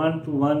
1-to-1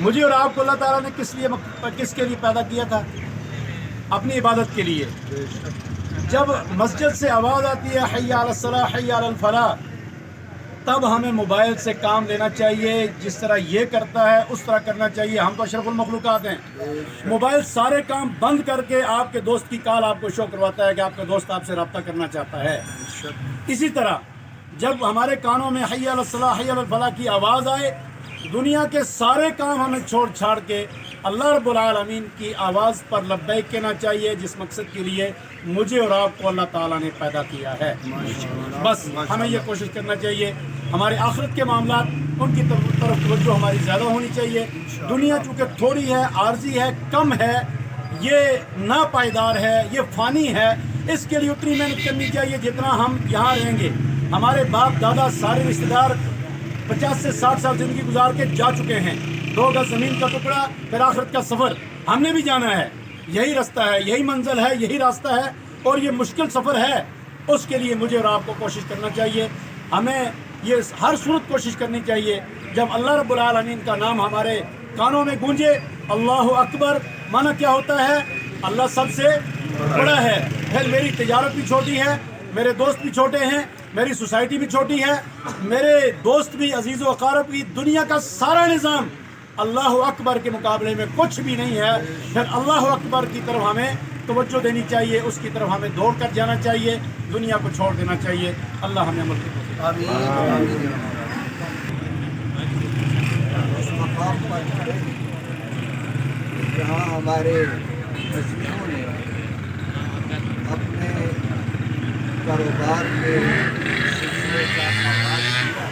مجھے اور آپ کو اللہ تعالیٰ نے کس کے لیے پیدا کیا تھا؟ اپنی عبادت کے لیے۔ جب مسجد سے آواز آتی ہے حی علی الصلاۃ حی علی الفلاح، تب ہمیں موبائل سے کام لینا چاہیے، جس طرح یہ کرتا ہے اس طرح کرنا چاہیے۔ ہم تو اشرف المخلوقات ہیں۔ موبائل سارے کام بند کر کے آپ کے دوست کی کال آپ کو شو کرواتا ہے کہ آپ کا دوست آپ سے رابطہ کرنا چاہتا ہے۔ اسی طرح جب ہمارے کانوں میں حی علی الصلاۃ حی علی الفلاح کی آواز آئے، دنیا کے سارے کام ہمیں چھوڑ چھاڑ کے اللہ رب العالمین کی آواز پر لبیک کہنا چاہیے، جس مقصد کے لیے مجھے اور آپ کو اللہ تعالیٰ نے پیدا کیا ہے۔ بس ہمیں یہ کوشش کرنا چاہیے، ہمارے آخرت کے معاملات ان کی طرف توجہ ہماری زیادہ ہونی چاہیے۔ دنیا چونکہ تھوڑی ہے، عارضی ہے، کم ہے، یہ ناپائیدار ہے، یہ فانی ہے، اس کے لیے اتنی محنت کرنی چاہیے جتنا ہم یہاں رہیں گے۔ ہمارے باپ دادا سارے رشتہ دار 50 سے 60 سال زندگی گزار کے جا چکے ہیں، 2 گز زمین کا ٹکڑا، پھر آخرت کا سفر ہم نے بھی جانا ہے۔ یہی رستہ ہے، یہی منزل ہے، یہی راستہ ہے، اور یہ مشکل سفر ہے۔ اس کے لیے مجھے اور آپ کو کوشش کرنا چاہیے۔ ہمیں یہ ہر صورت کوشش کرنی چاہیے، جب اللہ رب العالمین کا نام ہمارے کانوں میں گونجے، اللہ اکبر معنی کیا ہوتا ہے؟ اللہ سب سے بڑا ہے۔ پھر میری تجارت بھی چھوٹی ہے، میرے دوست بھی چھوٹے ہیں، میری سوسائٹی بھی چھوٹی ہے، میرے دوست بھی، عزیز و اقارب بھی، دنیا کا سارا نظام اللہ اکبر کے مقابلے میں کچھ بھی نہیں ہے۔ پھر اللہ اکبر کی طرف ہمیں توجہ دینی چاہیے، اس کی طرف ہمیں دوڑ کر جانا چاہیے، دنیا کو چھوڑ دینا چاہیے۔ اللہ ہمیں عمل کی توفیق۔ آمین۔ اس مقام پر جہاں ہمارے عزیزوں نے اپنے کاروبار کے سلسلے کا آغاز کیا،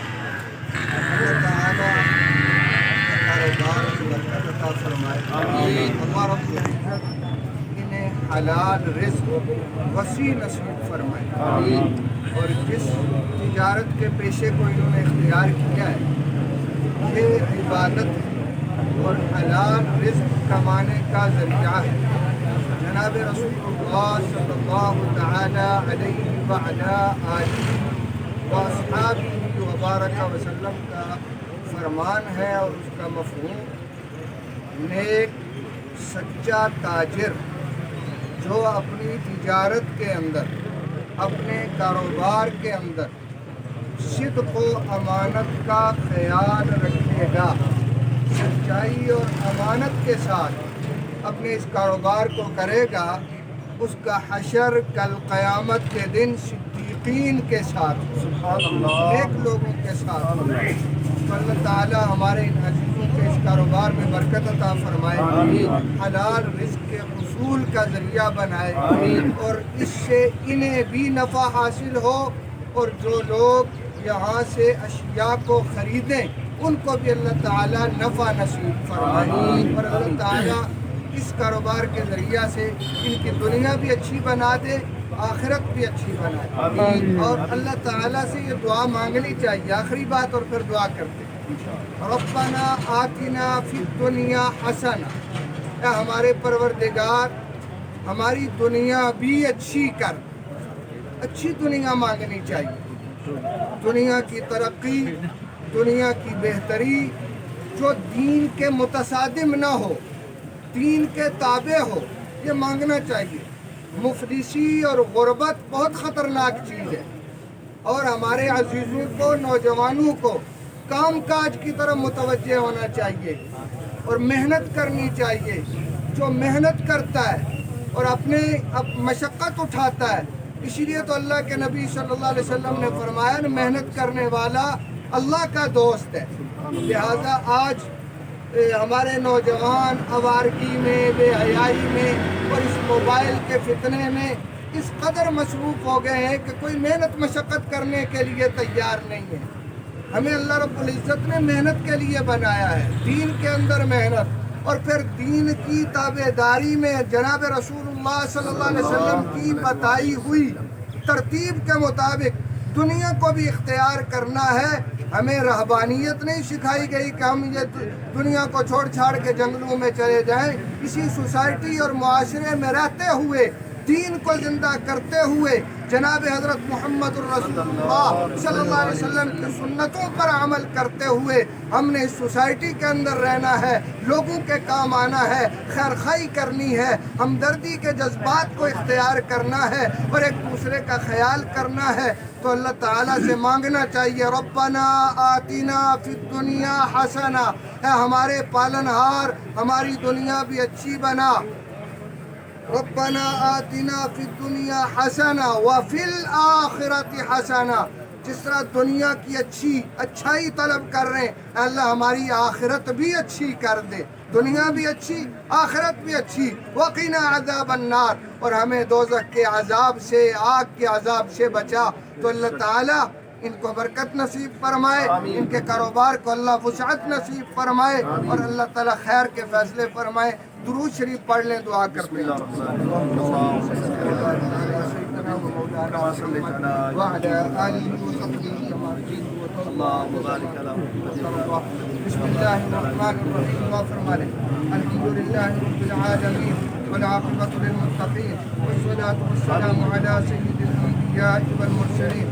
اللہ تعالیٰ کاروبار کی برکت عطا فرمائے، اللہ رب العزت انہیں حلال رزق وسیع نصیب فرمائے، اور جس تجارت کے پیشے کو انہوں نے اختیار کیا ہے، یہ عبادت اور حلال رزق کمانے کا ذریعہ ہے۔ جناب رسول اللہ صلی اللہ تعالی علیہ وعلی آلہ واصحابہ وبارک وسلم کا فرمان ہے، اور اس کا مفہوم نیک سچا تاجر جو اپنی تجارت کے اندر، اپنے کاروبار کے اندر صدق و امانت کا خیال رکھے گا، سچائی اور امانت کے ساتھ اپنے اس کاروبار کو کرے گا، اس کا حشر کل قیامت کے دن صدیقین کے ساتھ، نیک لوگوں کے ساتھ۔ تو اللہ تعالیٰ ہمارے ان عزیزوں کے اس کاروبار میں برکت عطا فرمائے، حلال رزق کے حصول کا ذریعہ بنائے، اور اس سے انہیں بھی نفع حاصل ہو، اور جو لوگ یہاں سے اشیاء کو خریدیں ان کو بھی اللہ تعالیٰ نفع نصیب فرمائے، اور اللہ تعالیٰ اس کاروبار کے ذریعہ سے ان کی دنیا بھی اچھی بنا دے، آخرت بھی اچھی بنائے۔ اور اللہ تعالیٰ سے یہ دعا مانگنی چاہیے، آخری بات، اور پھر دعا کرتے ہیں، ربنا آتنا فی الدنیا حسنہ، اے ہمارے پروردگار ہماری دنیا بھی اچھی کر۔ اچھی دنیا مانگنی چاہیے، دنیا کی ترقی، دنیا کی بہتری، جو دین کے متصادم نہ ہو، دین کے تابع ہو، یہ مانگنا چاہیے۔ مفلسی اور غربت بہت خطرناک چیز ہے، اور ہمارے عزیزوں کو، نوجوانوں کو کام کاج کی طرف متوجہ ہونا چاہیے، اور محنت کرنی چاہیے۔ جو محنت کرتا ہے اور اپنے مشقت اٹھاتا ہے، اسی لیے تو اللہ کے نبی صلی اللہ علیہ وسلم نے فرمایا نا، محنت کرنے والا اللہ کا دوست ہے۔ لہذا آج ہمارے نوجوان آوارگی میں، بے حیائی میں، اور اس موبائل کے فتنے میں اس قدر مصروف ہو گئے ہیں کہ کوئی محنت مشقت کرنے کے لیے تیار نہیں ہے۔ ہمیں اللہ رب العزت نے محنت کے لیے بنایا ہے، دین کے اندر محنت، اور پھر دین کی تابع داری میں جناب رسول اللہ صلی اللہ علیہ وسلم کی بتائی ہوئی ترتیب کے مطابق دنیا کو بھی اختیار کرنا ہے۔ ہمیں رہبانیت نہیں سکھائی گئی کہ ہم یہ دنیا کو چھوڑ چھاڑ کے جنگلوں میں چلے جائیں، اسی سوسائٹی اور معاشرے میں رہتے ہوئے دین کو زندہ کرتے ہوئے جناب حضرت محمد الرسول اللہ صلی اللہ علیہ وسلم کی سنتوں پر عمل کرتے ہوئے ہم نے اس سوسائٹی کے اندر رہنا ہے، لوگوں کے کام آنا ہے، خیر خواہی کرنی ہے، ہمدردی کے جذبات کو اختیار کرنا ہے اور ایک دوسرے کا خیال کرنا ہے۔ تو اللہ تعالیٰ سے مانگنا چاہیے ربنا آتنا فی الدنیا حسنہ، اے ہمارے پالنہار ہماری دنیا بھی اچھی بنا، ربنا آتنا فی الدنیا حسنہ وفی الآخرۃ حسنہ، جس طرح دنیا کی اچھائی طلب کر رہے ہیں اللہ ہماری آخرت بھی اچھی کر دے، دنیا بھی اچھی آخرت بھی اچھی، وقنا عذاب النار، اور ہمیں دوزخ کے عذاب سے، آگ کے عذاب سے بچا۔ تو اللہ تعالیٰ ان کو برکت نصیب فرمائے، ان کے کاروبار کو اللہ وسعت نصیب فرمائے اور اللہ تعالیٰ خیر کے فیصلے فرمائے۔ درود شریف پڑھ لیں، دعا کرتے ہیں۔ وعلى آله وصحبه اللهم بارك على محمد۔ بسم الله الرحمن الرحيم، وفرمانے الحمد لله رب العالمين والعاقبة للمتقين والصلاة والسلام على سيد الأنبياء والمرسلين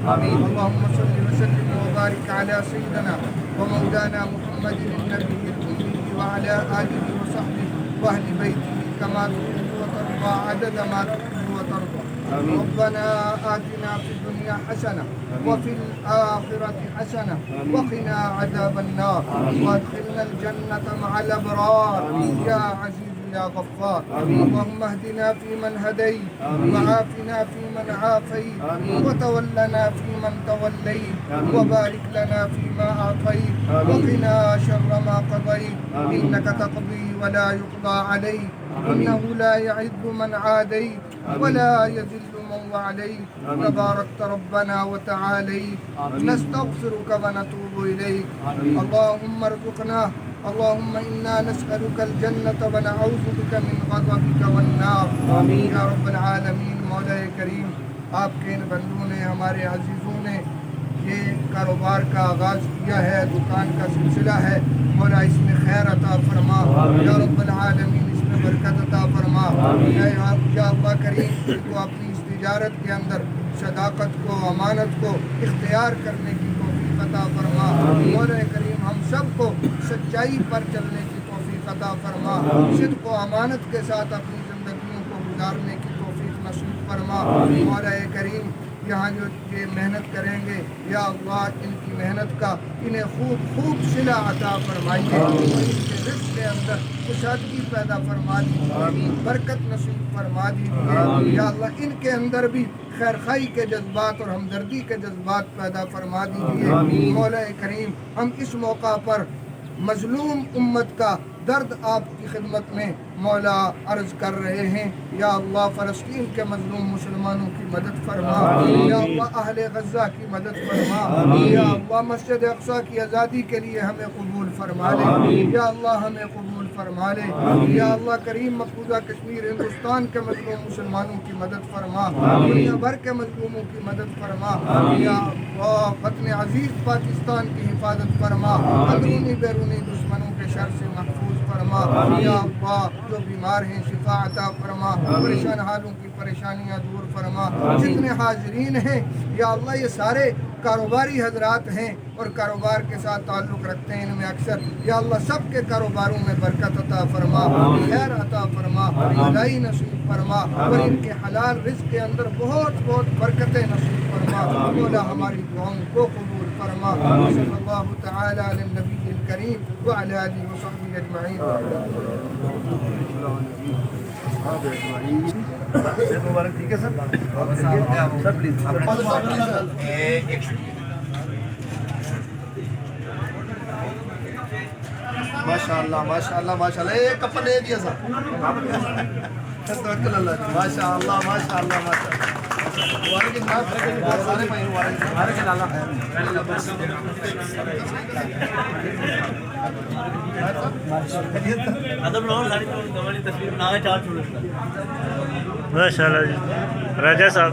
اللهم صل وسلم وبارك على سيدنا ومولانا محمد النبي الأمي وعلى آله وصحبه وأهل بيته كما تحب وترضى عدد ما تحب وترضى۔ ربنا آتنا في الدنيا حسنة وفي الآخرة حسنة وقنا عذاب النار وادخلنا الجنة مع الأبرار يا عزيز يا غفار۔ اللهم اهدنا فيمن هديت وعافنا فيمن عافيت وتولنا فيمن توليت وبارك لنا فيما أعطيت وقنا شر ما قضيت إنك تقضي ولا يقضى عليك إنه لا يعز من عاديت ولا يذل من وعليت تباركت ربنا وتعاليت نستغفرك ونتوب إليك اللهم ارزقنا اللهم إنا نسألك الجنة ونعوذ بك من غضبك والنار یا رب العالمین۔ مولا کریم آپ کے ان بندوں نے، ہمارے عزیزوں نے یہ کاروبار کا آغاز کیا ہے، دکان کا سلسلہ ہے، مولا اس میں خیر عطا فرما یا رب العالمین، اس میں برکت عطا فرما یا اللہ کریم، تو اپنی اس تجارت کے اندر صداقت کو، امانت کو اختیار کرنے کی توفیق عطا فرما مولا کریم، ہم سب کو سچائی پر چلنے کی توفیق عطا فرما، صدق و امانت کے ساتھ اپنی زندگیوں کو گزارنے کی توفیق نصیب فرما مولا کریم۔ یہاں جو یہ محنت کریں گے یا اللہ ان کی محنت کا انہیں خوب صلہ عطا فرمائیے، ان کے رزق کے اندر کشادگی پیدا فرما دیجیے، برکت نصیب فرما دیجیے یا اللہ، ان کے اندر بھی خیر خواہی کے جذبات اور ہمدردی کے جذبات پیدا فرما دیجیے مولا کریم۔ ہم اس موقع پر مظلوم امت کا درد آپ کی خدمت میں مولا عرض کر رہے ہیں یا اللہ، فلسطین کے مظلوم مسلمانوں کی مدد فرما یا اللہ، اہل غزہ کی مدد فرما یا اللہ، مسجد اقصی کی آزادی کے لیے ہمیں قبول فرما لے یا اللہ، ہمیں قبول فرما لے یا اللہ کریم۔ مقبوضہ کشمیر ہندوستان کے مظلوم مسلمانوں کی مدد فرما، دنیا بھر کے مظلوموں کی مدد فرما یا اللہ، وطن عزیز پاکستان کی حفاظت فرما، اندرونی بیرونی دشمنوں کے شر سے محفوظ فرما یا اللہ، جو بیمار ہیں شفا عطا فرما، پریشان حالوں کی پریشانیاں دور فرما۔ جتنے حاضرین ہیں یا اللہ، یہ سارے کاروباری حضرات ہیں اور کاروبار کے ساتھ تعلق رکھتے ہیں ان میں اکثر یا اللہ، سب کے کاروباروں میں برکت عطا فرما، خیر عطا فرما، بھلائی نصیب فرما اور ان کے حلال رزق کے اندر بہت برکتیں نصیب فرما مولا، ہماری دعاؤں کو قبول فرما۔ صلی اللہ تعالی علی النبی الکریم وعلی آلہ وصحبہ اجمعین۔ مبارک ٹھیک ہے سر، سر پلیز ماشاء اللہ ماشاء اللہ ماشاء اللہ، ایک کپ لے دیا سر، توکل اللہ، ماشاء اللہ ماشاء اللہ ماشاء اللہ۔ سارے بھائی ماشاء اللہ جی راجہ صاحب